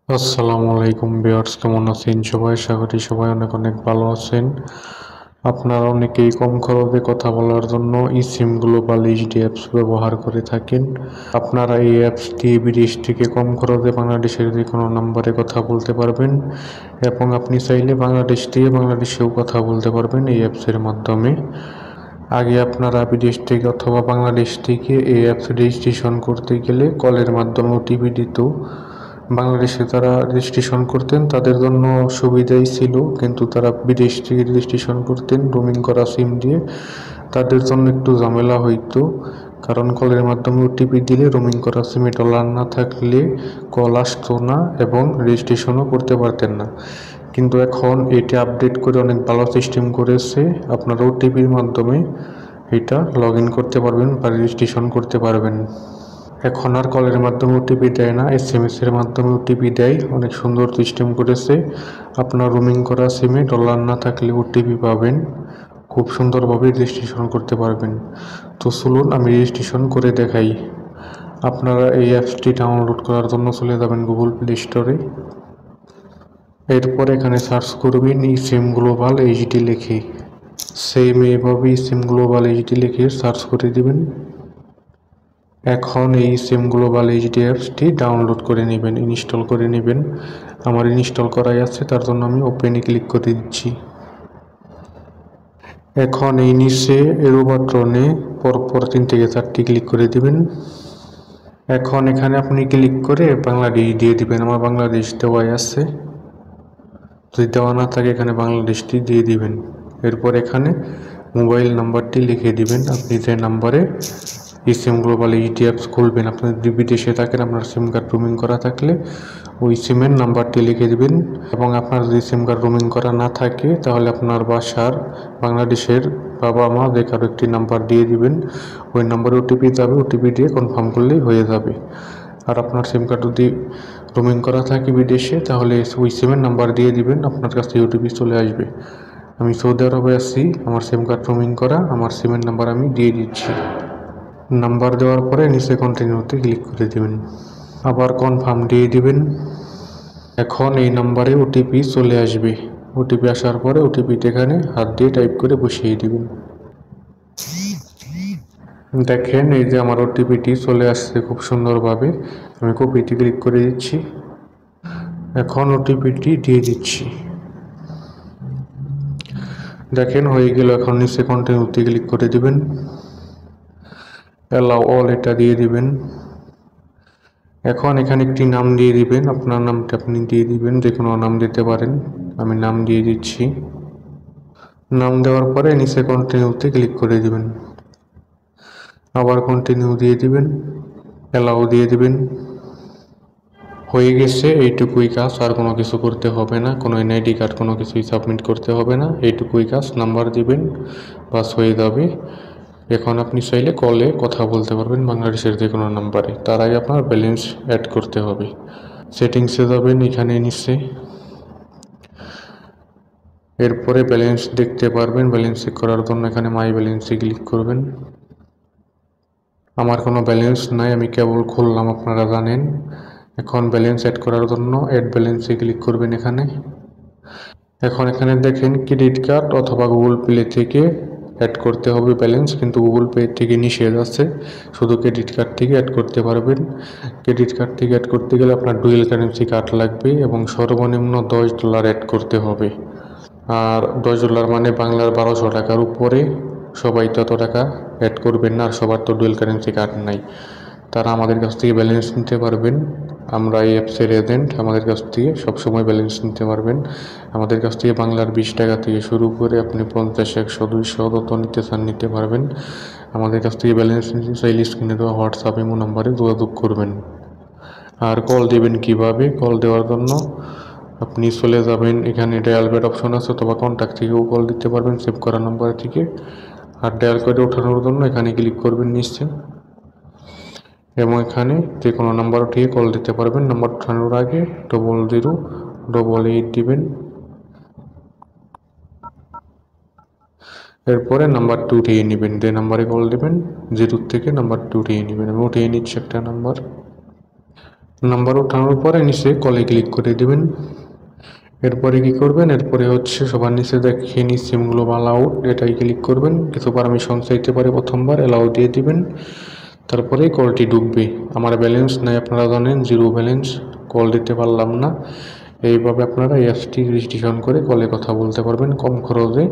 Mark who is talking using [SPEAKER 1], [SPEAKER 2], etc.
[SPEAKER 1] আসসালামু আলাইকুম ভিউয়ার্স, কেমন আছেন সবাই? আশা করি সবাই অনেক অনেক ভালো আছেন। আপনারা অনেকেই কম খরচে কথা বলার জন্য eSIM গ্লোবাল এইচডি অ্যাপস ব্যবহার করে থাকেন। আপনারা এই অ্যাপস দিয়ে বিদেশ থেকে কম খরচে বাংলাদেশের যে কোনো নম্বরে কথা বলতে পারবেন এবং আপনি চাইলে বাংলাদেশ থেকে বাংলাদেশেও কথা বলতে পারবেন এই অ্যাপসের মাধ্যমে। আগে আপনারা বিদেশ থেকে অথবা বাংলাদেশ থেকে এই অ্যাপস রেজিস্ট্রেশন করতে গেলে কলের মাধ্যমে ওটিপি দিত। বাংলাদেশে যারা রেজিস্ট্রেশন করতেন তাদের জন্য সুবিধাই ছিল, কিন্তু তারা বিদেশ থেকে রেজিস্ট্রেশন করতেন রোমিং করা সিম দিয়ে, তাদের জন্য একটু ঝামেলা হইতো। কারণ কলের মাধ্যমে ওটিপি দিলে রোমিং করা সিমে ডলার না থাকলে কল আসতো না এবং রেজিস্ট্রেশনও করতে পারতেন না। কিন্তু এখন এটা আপডেট করে অনেক ভালো সিস্টেম করেছে, আপনারা ওটিপির মাধ্যমে এটা লগ ইন করতে পারবেন বা রেজিস্ট্রেশন করতে পারবেন। এখন আর কলের মাধ্যমে ওটিপি দেয় না, এসএমএস এর মাধ্যমে ওটিপি দেয়। অনেক সুন্দর সিস্টেম করেছে। আপনার রোমিং করা সিমে ডলার না থাকলে ওটিপি পাবেন, খুব সুন্দরভাবে রেজিস্ট্রেশন করতে পারবেন। তো চলুন আমি রেজিস্ট্রেশন করে দেখাই। আপনারা এই অ্যাপসটি ডাউনলোড করার জন্য চলে যাবেন গুগল প্লে স্টোরে। এরপর এখানে সার্চ করবেন eSIM গ্লোবাল এইচডি লিখে। সেম এইভাবে eSIM গ্লোবাল এইচডি লিখে সার্চ করে দিবেন। এখন এই eSIM গ্লোবাল এইচডি অ্যাপসটি ডাউনলোড করে নেবেন, ইনস্টল করে নেবেন। আমার ইনস্টল করাই আছে, তার জন্য আমি ওপেনে ক্লিক করে দিচ্ছি। এখন এই নিচে এরো বাটনে পরপর 3 থেকে 4টি ক্লিক করে দিবেন। এখন এখানে আপনি ক্লিক করে বাংলাদেশ দিয়ে দিবেন। আমার বাংলাদেশ দেওয়াই আছে, যদি দেওয়া না থাকে এখানে বাংলাদেশটি দিয়ে দিবেন। এরপর এখানে মোবাইল নাম্বারটি লিখে দিবেন। আপনি যে নাম্বারে eSIM গ্লোবাল এইচডি অ্যাপস খুলবেন, আপনি যদি বিদেশে থাকেন, আপনার সিম কার্ড রোমিং করা থাকলে ওই সিমের নাম্বারটি লিখে দিবেন। এবং আপনার যদি সিম কার্ড রোমিং করা না থাকে তাহলে আপনার বাসার বাংলাদেশের বাবা মা যে কারো একটি নাম্বার দিয়ে দিবেন। ওই নাম্বারে ওটিপি যাবে, ওটিপি দিয়ে কনফার্ম করলেই হয়ে যাবে। আর আপনার সিম কার্ড যদি রোমিং করা থাকে বিদেশে তাহলে ওই সিমের নাম্বার দিয়ে দিবেন, আপনার কাছে ওটিপি চলে আসবে। আমি সৌদি আরবে আছি, আমার সিম কার্ড রোমিং করা, আমার সিমের নাম্বার আমি দিয়ে দিচ্ছি। নাম্বার দেওয়ার পরে নিচে কন্টিনিউতে ক্লিক করে দিবেন, আবার কনফার্ম দিয়ে দিবেন। এখন এই নাম্বারে ওটিপি চলে আসবে। ওটিপি আসার পরে ওটিপিটা এখানে হাত দিয়ে টাইপ করে বসিয়ে দিবেন। দেখেন এই যে আমার ওটিপিটি চলে আসছে খুব সুন্দরভাবে। আমি কপিটি ক্লিক করে দিচ্ছি, এখন ওটিপিটি দিয়ে দিচ্ছি। দেখেন হয়ে গেল। এখন নিচে কন্টিনিউতে ক্লিক করে দিবেন, অ্যালাউ অল এটা দিয়ে দিবেন। এখন এখানে একটি নাম দিয়ে দিবেন, আপনার নামটা আপনি দিয়ে দিবেন, যে কোনো নাম দিতে পারেন। আমি নাম দিয়ে দিচ্ছি। নাম দেওয়ার পরে নিচে কন্টিনিউতে ক্লিক করে দিবেন, আবার কন্টিনিউ দিয়ে দিবেন, অ্যালাউ দিয়ে দিবেন। হয়ে গেছে, এইটুকুই কাজ, আর কোনো কিছু করতে হবে না, কোনো এনআইডি কার্ড কোনো কিছুই সাবমিট করতে হবে না, এইটুকুই কাজ। নাম্বার দিবেন, বাস হয়ে যাবে। এখন আপনি চাইলে কলে কথা বলতে পারবেন বাংলাদেশের যে কোনো নাম্বারে। তার আগে আপনার ব্যালেন্স অ্যাড করতে হবে। সেটিংসে যাবেন এখানে নিচে, এরপরে ব্যালেন্স দেখতে পারবেন। ব্যালেন্স চেক করার জন্য এখানে মাই ব্যালেন্সে ক্লিক করবেন। আমার কোনো ব্যালেন্স নাই, আমি কেবল খুললাম, আপনারা জানেন। এখন ব্যালেন্স অ্যাড করার জন্য অ্যাড ব্যালেন্সে ক্লিক করবেন এখানে। এখন এখানে দেখেন ক্রেডিট কার্ড অথবা গুগল প্লে থেকে অ্যাড করতে হবে ব্যালেন্স, কিন্তু গুগল পে থেকে নিষেধ আছে, শুধু ক্রেডিট কার্ড থেকে অ্যাড করতে পারবেন। ক্রেডিট কার্ড থেকে অ্যাড করতে গেলে আপনার ডুয়েল কারেন্সি কার্ড লাগবে এবং সর্বনিম্ন $10 অ্যাড করতে হবে। আর $10 মানে বাংলার 1200 টাকার উপরে। সবাই তত টাকা অ্যাড করবেন না, আর সবার তো ডুয়েল কারেন্সি কার্ড নাই। তারা আমাদের কাছ থেকে ব্যালেন্স নিতে পারবেন। আমরা এই অ্যাপসের এজেন্ট, আমাদের কাছ থেকে সবসময় ব্যালেন্স নিতে পারবেন। আমাদের কাছ থেকে বাংলার 20 টাকা থেকে শুরু করে আপনি 50, 100, 200 যত নিতে চান নিতে পারবেন। আমাদের কাছ থেকে ব্যালেন্স নিতে চাইলে স্ক্রিনে দেওয়া হোয়াটসঅ্যাপ ইমো নাম্বারে যোগাযোগ করবেন। আর কল দেবেন কিভাবে? কল দেওয়ার জন্য আপনি চলে যাবেন, এখানে ডায়াল প্যাড অপশন আছে, অথবা কন্ট্যাক্ট থেকেও কল দিতে পারবেন সেভ করা নাম্বার থেকে। আর ডায়াল করে ওঠানোর জন্য এখানে ক্লিক করবেন নিচে, এবং এখানে যে কোনো নাম্বার উঠিয়ে কল দিতে পারবেন। নাম্বার ওঠানোর আগে 0088 দিবেন, এরপরে নাম্বারটি উঠিয়ে নেবেন। যে নাম্বারে কল দেবেন 0 থেকে নাম্বারটি উঠিয়ে নেবেন। আমি উঠিয়ে নিচ্ছি একটা নাম্বার। নাম্বার ওঠানোর পরে নিচে কলে ক্লিক করে দিবেন। এরপরে কি করবেন, এরপরে হচ্ছে সবার নিচে দেখেন সিম গ্লোবাল আউট, এটাই ক্লিক করবেন। কিছু পারমিশন চাইতে পারে, প্রথমবার অ্যালাউ দিয়ে দিবেন। তারপরে কলটি ঢুকবে। আমার ব্যালেন্স নাই, আপনারা জানেন, জিরো ব্যালেন্স, কল দিতে পারলাম না। এইভাবে আপনারা এই অ্যাপসটি রেজিস্ট্রেশন করে কলে কথা বলতে পারবেন কম খরচে।